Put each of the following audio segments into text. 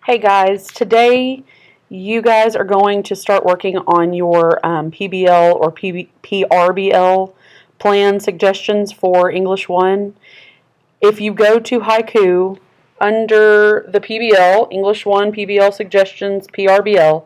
Hey guys, today you guys are going to start working on your PBL or PRBL plan suggestions for English 1. If you go to Haiku, under the PBL, English 1 PBL suggestions, PRBL,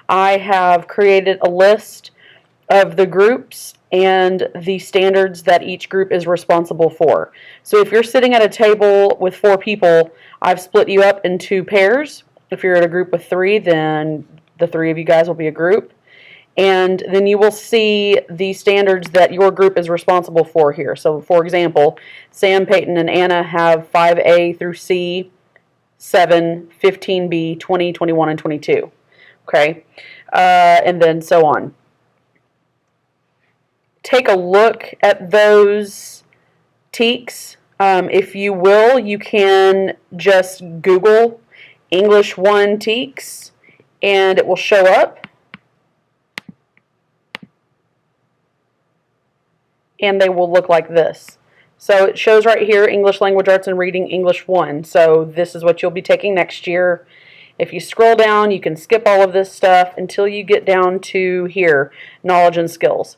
I have created a list of the groups and the standards that each group is responsible for. So if you're sitting at a table with 4 people, I've split you up into pairs. If you're at a group with 3, then the 3 of you guys will be a group. And then you will see the standards that your group is responsible for here. So for example, Sam, Peyton, and Anna have 5A through C, 7, 15B, 20, 21, and 22. Okay? And then so on. Take a look at those TEKS. If you will, you can just Google English 1 TEKS and it will show up. And they will look like this. So it shows right here, English Language Arts and Reading, English 1. So this is what you'll be taking next year. If you scroll down, you can skip all of this stuff until you get down to here, Knowledge and Skills.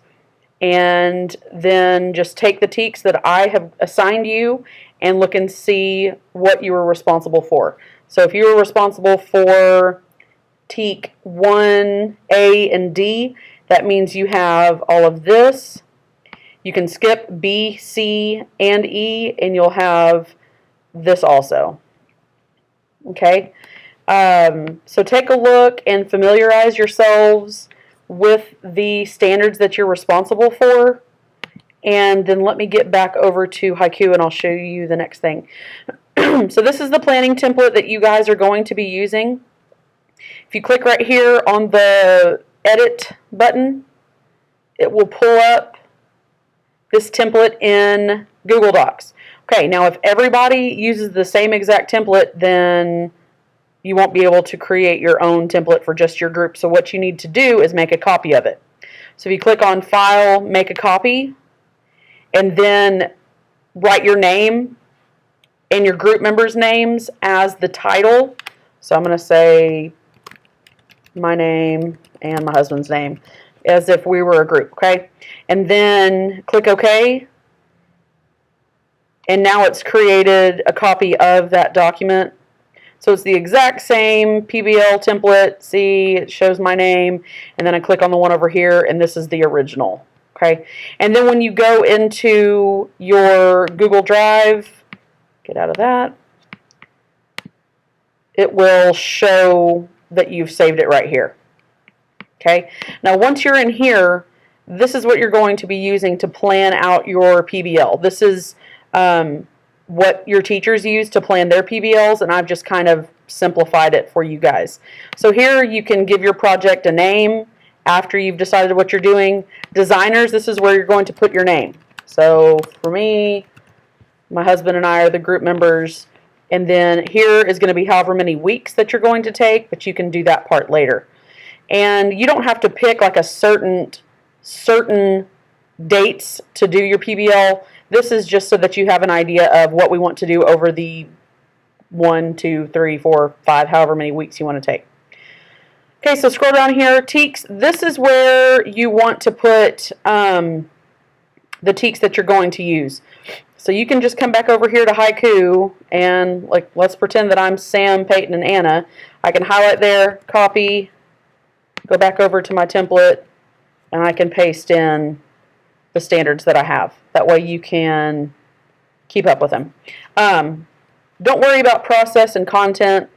And then just take the TEKS that I have assigned you and look and see what you were responsible for. So if you were responsible for TEK 1A and D, that means you have all of this. You can skip B, C, and E, and you'll have this also. Okay? So take a look and familiarize yourselves with the standards that you're responsible for, and then let me get back over to Haiku and I'll show you the next thing. So this is the planning template that you guys are going to be using. If you click right here on the edit button, it will pull up this template in Google Docs. Okay, now if everybody uses the same exact template, then you won't be able to create your own template for just your group. So what you need to do is make a copy of it. So if you click on File, Make a Copy, and then write your name and your group members' names as the title. So I'm going to say my name and my husband's name as if we were a group, okay? And then click OK. And now it's created a copy of that document. So it's the exact same PBL template. See, it shows my name, and then I click on the one over here, and this is the original. Okay, and then when you go into your Google Drive, get out of that, it will show that you've saved it right here. Okay, now once you're in here, this is what you're going to be using to plan out your PBL. This is what your teachers use to plan their PBLs, and I've just kind of simplified it for you guys. So here you can give your project a name after you've decided what you're doing. Designers, this is where you're going to put your name. So for me, my husband and I are the group members, and then here is going to be however many weeks that you're going to take, but you can do that part later. And you don't have to pick like a certain dates to do your PBL. This is just so that you have an idea of what we want to do over the 1, 2, 3, 4, 5, however many weeks you want to take. Okay, so scroll down here, TEKS. This is where you want to put the TEKS that you're going to use. So you can just come back over here to Haiku and let's pretend that I'm Sam, Peyton, and Anna. I can highlight there, copy, go back over to my template, and I can paste in the standards that I have. That way you can keep up with them. Don't worry about process and content.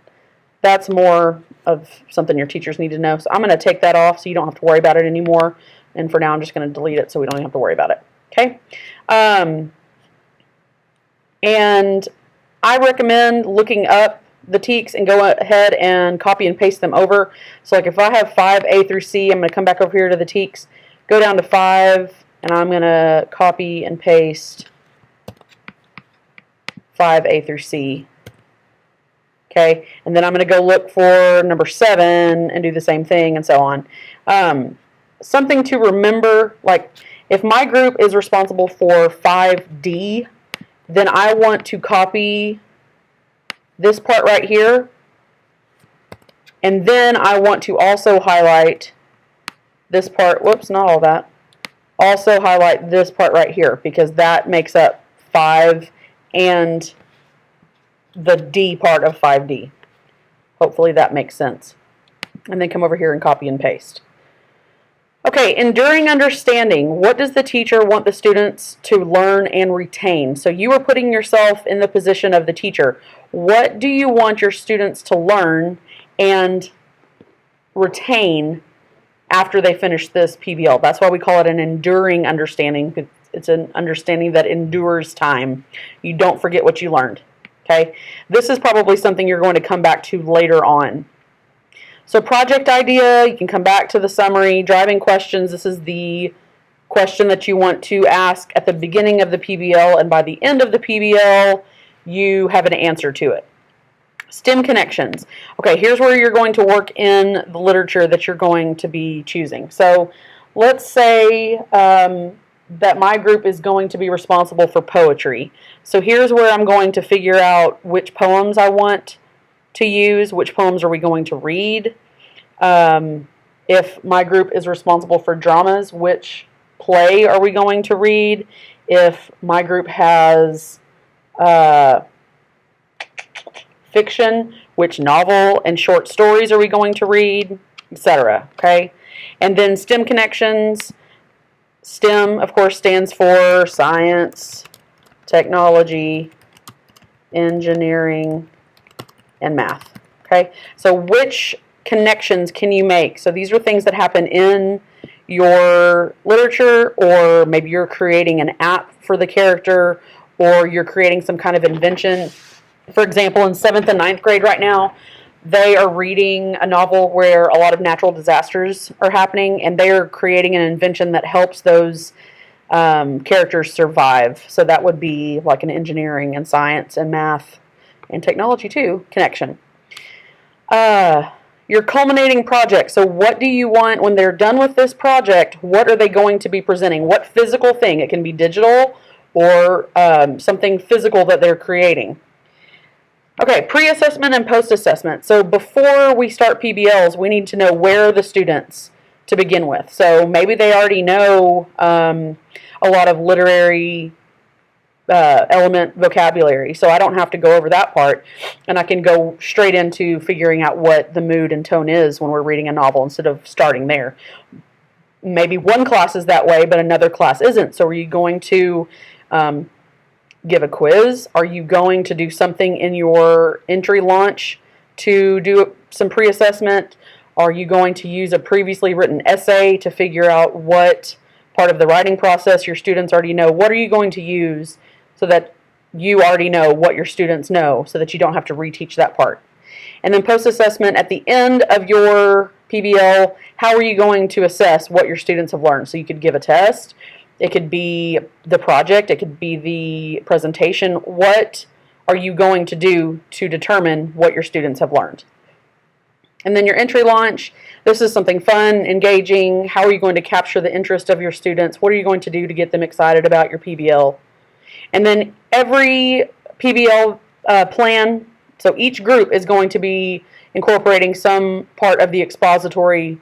That's more of something your teachers need to know. So I'm going to take that off so you don't have to worry about it anymore. And for now, I'm just going to delete it so we don't have to worry about it. Okay? And I recommend looking up the TEKS and go ahead and copy and paste them over. So like if I have 5A through C, I'm going to come back over here to the TEKS, go down to 5, and I'm going to copy and paste 5A through C. Okay, and then I'm going to go look for number 7 and do the same thing and so on. Something to remember, like if my group is responsible for 5D, then I want to copy this part right here And then I want to also highlight this part. Whoops, not all that. Also highlight this part right here because that makes up 5 and the D part of 5D. Hopefully that makes sense. And then come over here and copy and paste. Okay, enduring understanding. What does the teacher want the students to learn and retain? So you are putting yourself in the position of the teacher. What do you want your students to learn and retain after they finish this PBL? That's why we call it an enduring understanding. It's an understanding that endures time. You don't forget what you learned. Okay, this is probably something you're going to come back to later on. So project idea, you can come back to the summary. Driving questions, this is the question that you want to ask at the beginning of the PBL, and by the end of the PBL, you have an answer to it. STEM connections. Okay, here's where you're going to work in the literature that you're going to be choosing. So let's say that my group is going to be responsible for poetry. So here's where I'm going to figure out which poems I want to use, which poems are we going to read. If my group is responsible for dramas, which play are we going to read? If my group has fiction, which novel and short stories are we going to read, etc. Okay, and then STEM connections. STEM, of course, stands for science, technology, engineering, and math. Okay, so which connections can you make? So these are things that happen in your literature, or maybe you're creating an app for the character, or you're creating some kind of invention. For example, in 7th and 9th grade right now, they are reading a novel where a lot of natural disasters are happening, and they are creating an invention that helps those characters survive. So that would be like an engineering and science and math and technology too connection. Your culminating project. So what do you want when they're done with this project? What are they going to be presenting? What physical thing? It can be digital or something physical that they're creating. Okay, pre-assessment and post-assessment. So before we start PBLs, we need to know where are the students to begin with. So maybe they already know a lot of literary element vocabulary, so I don't have to go over that part, and I can go straight into figuring out what the mood and tone is when we're reading a novel instead of starting there. Maybe one class is that way, but another class isn't. So are you going to give a quiz? Are you going to do something in your entry launch to do some pre-assessment? Are you going to use a previously written essay to figure out what part of the writing process your students already know? What are you going to use so that you already know what your students know, so that you don't have to reteach that part? And then post-assessment, at the end of your PBL, how are you going to assess what your students have learned? So you could give a test. It could be the project. It could be the presentation. What are you going to do to determine what your students have learned? And then your entry launch. This is something fun, engaging. How are you going to capture the interest of your students? What are you going to do to get them excited about your PBL? And then every PBL plan, so each group is going to be incorporating some part of the expository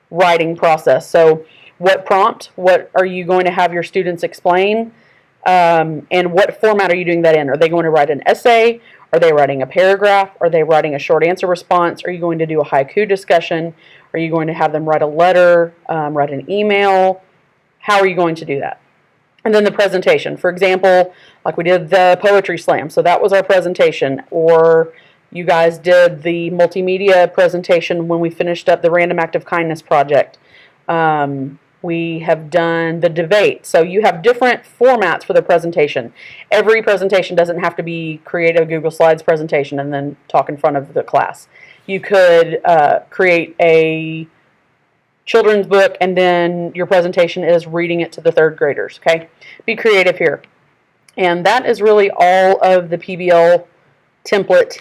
writing process. So what prompt, what are you going to have your students explain, and what format are you doing that in? Are they going to write an essay? Are they writing a paragraph? Are they writing a short answer response? Are you going to do a haiku discussion? Are you going to have them write a letter, write an email? How are you going to do that? And then the presentation. For example, like we did the poetry slam, so that was our presentation. Or you guys did the multimedia presentation when we finished up the Random Act of Kindness project. We have done the debate. So you have different formats for the presentation. Every presentation doesn't have to be create a Google Slides presentation and then talk in front of the class. You could create a children's book, and then your presentation is reading it to the third graders. Okay, be creative here. And that is really all of the PBL template.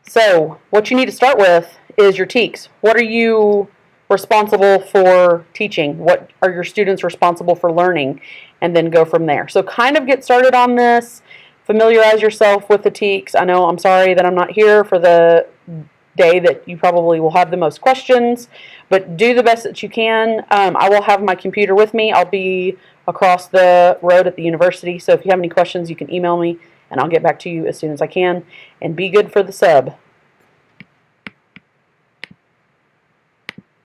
So what you need to start with is your TEKS. What are you responsible for teaching? What are your students responsible for learning? And then go from there. So kind of get started on this. Familiarize yourself with the TEKS. I know, I'm sorry that I'm not here for the day that you probably will have the most questions, but do the best that you can. I will have my computer with me. I'll be across the road at the university, so if you have any questions, you can email me, and I'll get back to you as soon as I can. And be good for the sub.